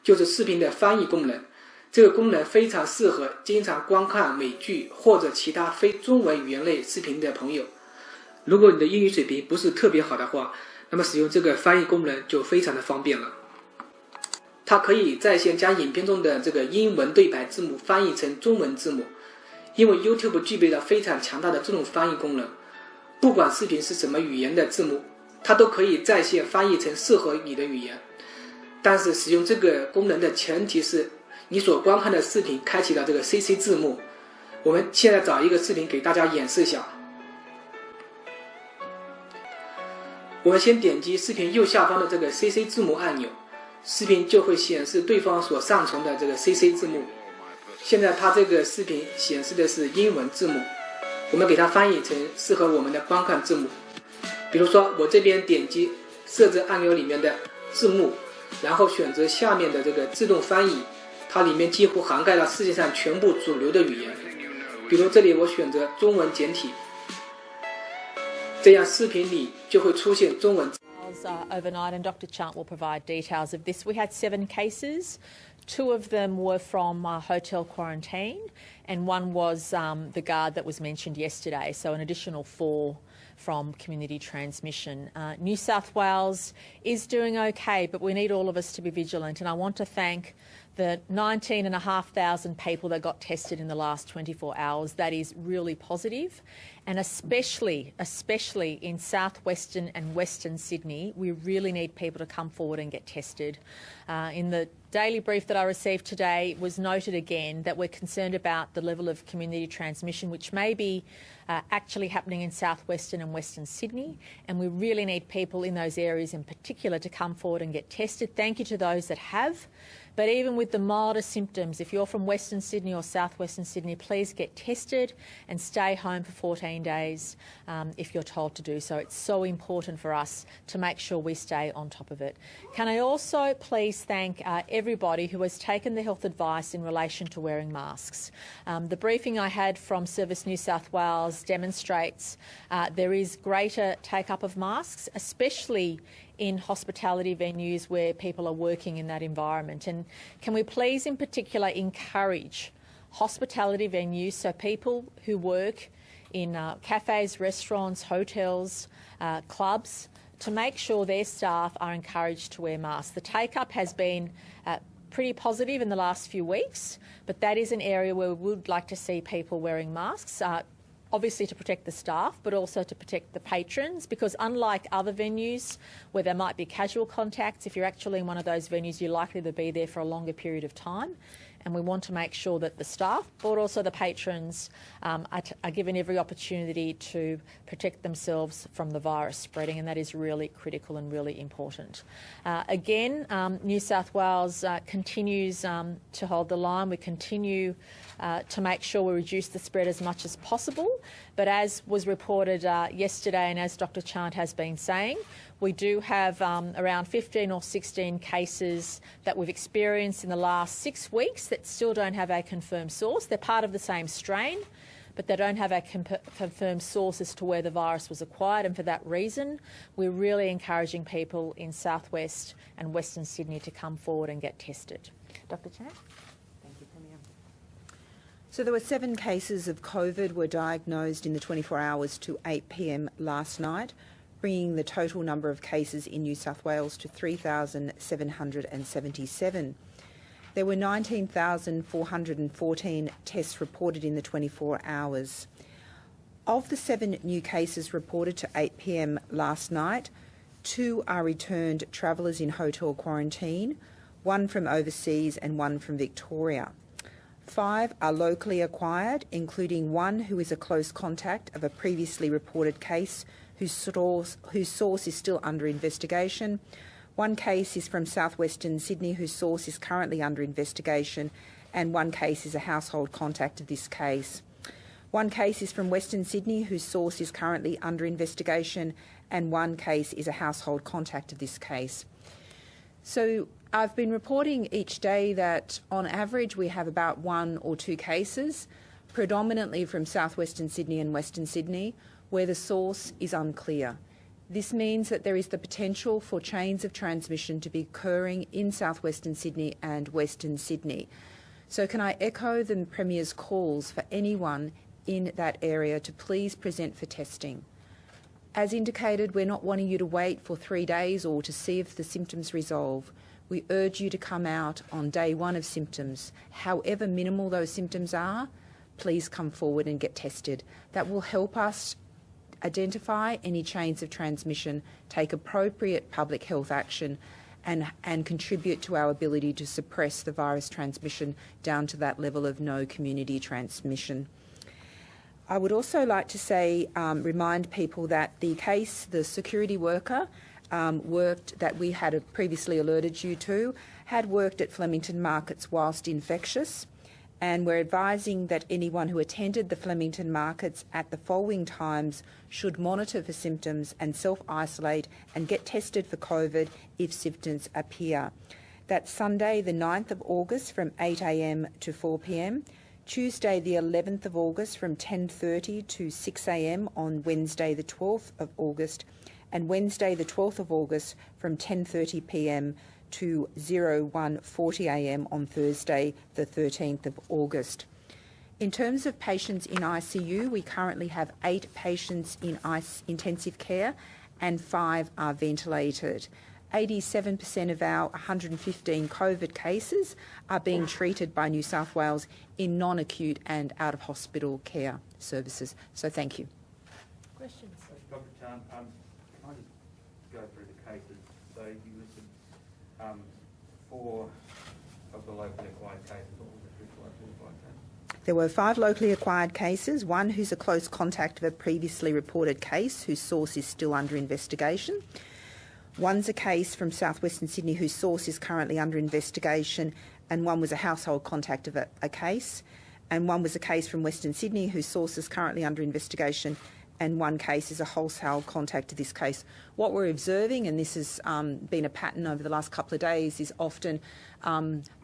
就是视频的翻译功能。这个功能非常适合经常观看美剧或者其他非中文语言类视频的朋友。如果你的英语水平不是特别好的话，那么使用这个翻译功能就非常的方便了。它可以在线将影片中的这个英文对白字幕翻译成中文字幕，因为 YouTube 具备了非常强大的这种翻译功能，不管视频是什么语言的字幕，它都可以在线翻译成适合你的语言。但是使用这个功能的前提是你所观看的视频开启了这个 CC 字幕。我们现在找一个视频给大家演示一下。我们先点击视频右下方的这个 CC 字幕按钮，视频就会显示对方所上传的这个 CC 字幕。现在它这个视频显示的是英文字幕，我们给它翻译成适合我们的观看字幕。比如说我这边点击设置按钮里面的字幕，然后选择下面的这个自动翻译，它里面几乎涵盖了世界上全部主流的语言。比如这里我选择中文简体，这样视频里就会出现中文字。Overnight, and Dr. Chant will provide details of this. We had 7 cases. 2 of them were from hotel quarantine, and 1 was the guard that was mentioned yesterday, so an additional 4 from community transmission. New South Wales is doing okay, but we need all of us to be vigilant, and I want to thank the 19,500 people that got tested in the last 24 hours. That is really positive. And especially in southwestern and western Sydney, we really need people to come forward and get tested. In the daily brief that I received today, it was noted again that we're concerned about the level of community transmission, which may be actually happening in southwestern and western Sydney, and we really need people in those areas in particular to come forward and get tested. Thank you to those that have. But even with the milder symptoms, if you're from Western Sydney or Southwestern Sydney, please get tested and stay home for 14 days if you're told to do so. It's so important for us to make sure we stay on top of it. Can I also please thank everybody who has taken the health advice in relation to wearing masks. The briefing I had from Service New South Wales demonstrates there is greater take-up of masks, especially in hospitality venues where people are working in that environment. And can we please in particular encourage hospitality venues, so people who work in cafes, restaurants, hotels, clubs, to make sure their staff are encouraged to wear masks. The take-up has been pretty positive in the last few weeks, but that is an area where we would like to see people wearing masks. Obviously to protect the staff, but also to protect the patrons, because unlike other venues where there might be casual contacts, if you're actually in one of those venues, you're likely to be there for a longer period of time. And we want to make sure that the staff, but also the patrons, are given every opportunity to protect themselves from the virus spreading, and that is really critical and really important. Again, New South Wales continues to hold the line. We continue to make sure we reduce the spread as much as possible. But as was reported yesterday, and as Dr. Chant has been saying, we do have around 15 or 16 cases that we've experienced in the last 6 weeks that still don't have a confirmed source. They're part of the same strain, but they don't have a confirmed source as to where the virus was acquired, and for that reason we're really encouraging people in southwest and western Sydney to come forward and get tested. Dr. Chant? Thank you, Premier. So there were 7 cases of COVID were diagnosed in the 24 hours to 8 p.m. last night, bringing the total number of cases in New South Wales to 3,777. There were 19,414 tests reported in the 24 hours. Of the 7 new cases reported to 8 p.m. last night, 2 are returned travellers in hotel quarantine, 1 from overseas and 1 from Victoria. 5 are locally acquired, including 1 who is a close contact of a previously reported case whose source is still under investigation. 1 case is from southwestern Sydney whose source is currently under investigation, and 1 case is a household contact of this case. 1 case is from Western Sydney whose source is currently under investigation, and 1 case is a household contact of this case. So I've been reporting each day that on average we have about 1 or 2 cases, predominantly from southwestern Sydney and Western Sydney, where the source is unclear. This means that there is the potential for chains of transmission to be occurring in southwestern Sydney and Western Sydney. So can I echo the Premier's calls for anyone in that area to please present for testing? As indicated, we're not wanting you to wait for 3 days or to see if the symptoms resolve. We urge you to come out on day one of symptoms. However minimal those symptoms are, please come forward and get tested. That will help us identify any chains of transmission, take appropriate public health action and contribute to our ability to suppress the virus transmission down to that level of no community transmission. I would also like to say, remind people that the security worker that we had previously alerted you to, had worked at Flemington Markets whilst infectious, and we're advising that anyone who attended the Flemington Markets at the following times should monitor for symptoms and self-isolate and get tested for COVID if symptoms appear. That's Sunday the 9th of August from 8 a.m. to 4 p.m, Tuesday the 11th of August from 10:30 to 6 a.m. on Wednesday the 12th of August, and Wednesday the 12th of August from 10:30 p.m. to 01:40 a.m. on Thursday the 13th of August. In terms of patients in ICU, we currently have 8 patients in intensive care and 5 are ventilated. 87% of our 115 COVID cases are being treated by New South Wales in non-acute and out-of-hospital care services. So thank you. Questions? Dr. Chant, can I just go through the cases? So you listed 4 of the locally acquired cases. What were the 2 locally acquired cases? There were 5 locally acquired cases, 1 who's a close contact of a previously reported case whose source is still under investigation. 1's a case from southwestern Sydney whose source is currently under investigation, and 1 was a household contact of a case, and 1 was a case from Western Sydney whose source is currently under investigation, and 1 case is a wholesale contact of this case. What we're observing, and this has been a pattern over the last couple of days, is often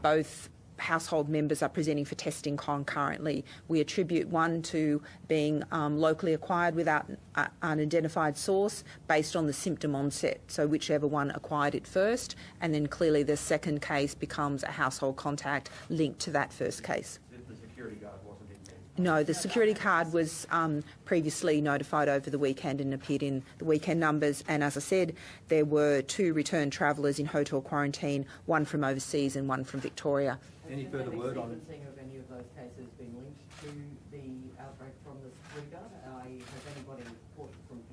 both household members are presenting for testing concurrently. We attribute 1 to being locally acquired without an unidentified source based on the symptom onset, so whichever one acquired it first, and then clearly the second case becomes a household contact linked to that first case. The security guard wasn't in there? No, the security card was previously notified over the weekend and appeared in the weekend numbers, and as I said, there were 2 returned travellers in hotel quarantine, 1 from overseas and 1 from Victoria. Any further word on it? Has any of those cases been linked to the outbreak from the security guard? Has anybody reported from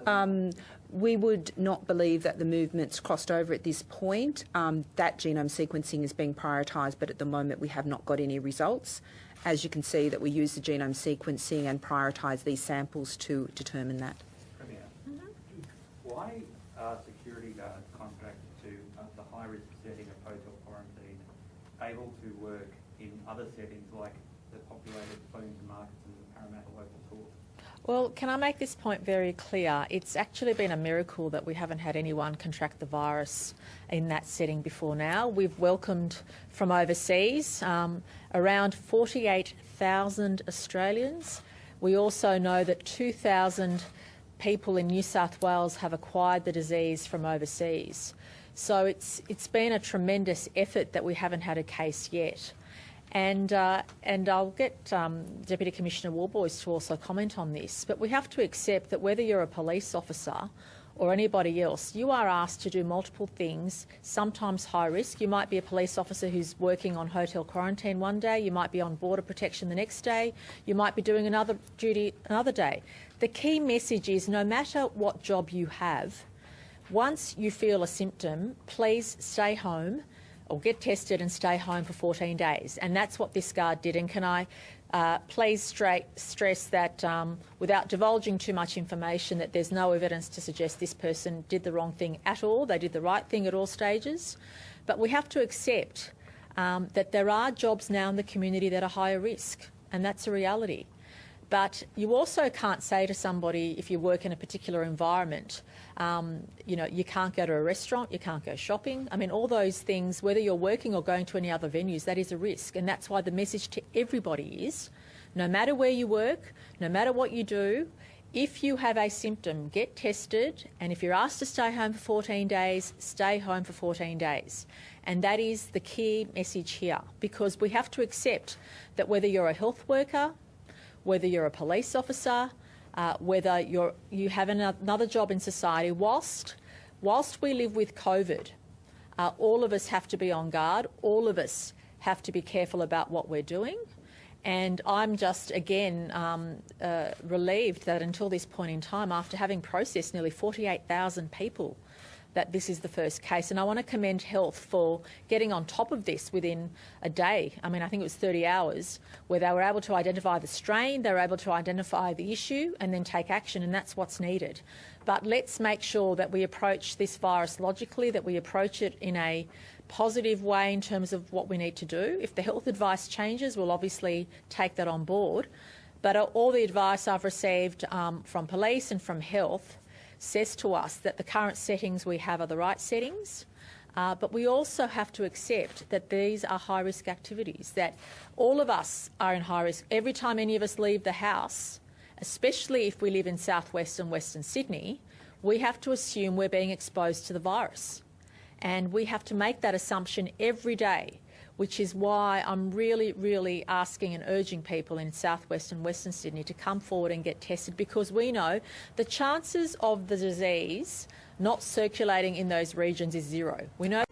him? We would not believe that the movement's crossed over at this point. That genome sequencing is being prioritised, but at the moment we have not got any results. As you can see, that we use the genome sequencing and prioritise these samples to determine that. Premier, why are security guards contracted to the high-risk setting of hotel quarantine able to work in other settings like the populated Flemington Markets and the Parramatta local tours? Well, can I make this point very clear? It's actually been a miracle that we haven't had anyone contract the virus in that setting before now. We've welcomed from overseas around 48,000 Australians. We also know that 2,000 people in New South Wales have acquired the disease from overseas. So it's been a tremendous effort that we haven't had a case yet. And I'll get Deputy Commissioner Warboys to also comment on this, but we have to accept that whether you're a police officer or anybody else, you are asked to do multiple things, sometimes high risk. You might be a police officer who's working on hotel quarantine one day, you might be on border protection the next day, you might be doing another duty another day. The key message is no matter what job you have, once you feel a symptom, please stay home or get tested and stay home for 14 days. And that's what this guard did. And can I please stress that without divulging too much information, that there's no evidence to suggest this person did the wrong thing at all. They did the right thing at all stages. But we have to accept that there are jobs now in the community that are higher risk, and that's a reality. But you also can't say to somebody, if you work in a particular environment, you can't go to a restaurant, you can't go shopping. I mean, all those things, whether you're working or going to any other venues, that is a risk. And that's why the message to everybody is, no matter where you work, no matter what you do, If you have a symptom, get tested, and if you're asked to stay home for 14 days, stay home for 14 days. And that is the key message here, because we have to accept that whether you're a health worker, whether you're a police officer, whether you have another job in society, whilst we live with COVID, all of us have to be on guard, all of us have to be careful about what we're doing. And I'm just, again, relieved that until this point in time, after having processed nearly 48,000 people, that this is the first case. And I want to commend Health for getting on top of this within a day. I mean, I think it was 30 hours, where they were able to identify the strain, they were able to identify the issue and then take action, and that's what's needed. But let's make sure that we approach this virus logically, that we approach it in a positive way in terms of what we need to do. If the health advice changes, we'll obviously take that on board. But all the advice I've received from police and from health says to us that the current settings we have are the right settings, but we also have to accept that these are high-risk activities, that all of us are in high risk. Every time any of us leave the house, especially if we live in southwest and western Sydney, we have to assume we're being exposed to the virus. And we have to make that assumption every day, which is why I'm really, really asking and urging people in southwest and western Sydney to come forward and get tested, because we know the chances of the disease not circulating in those regions is zero. We know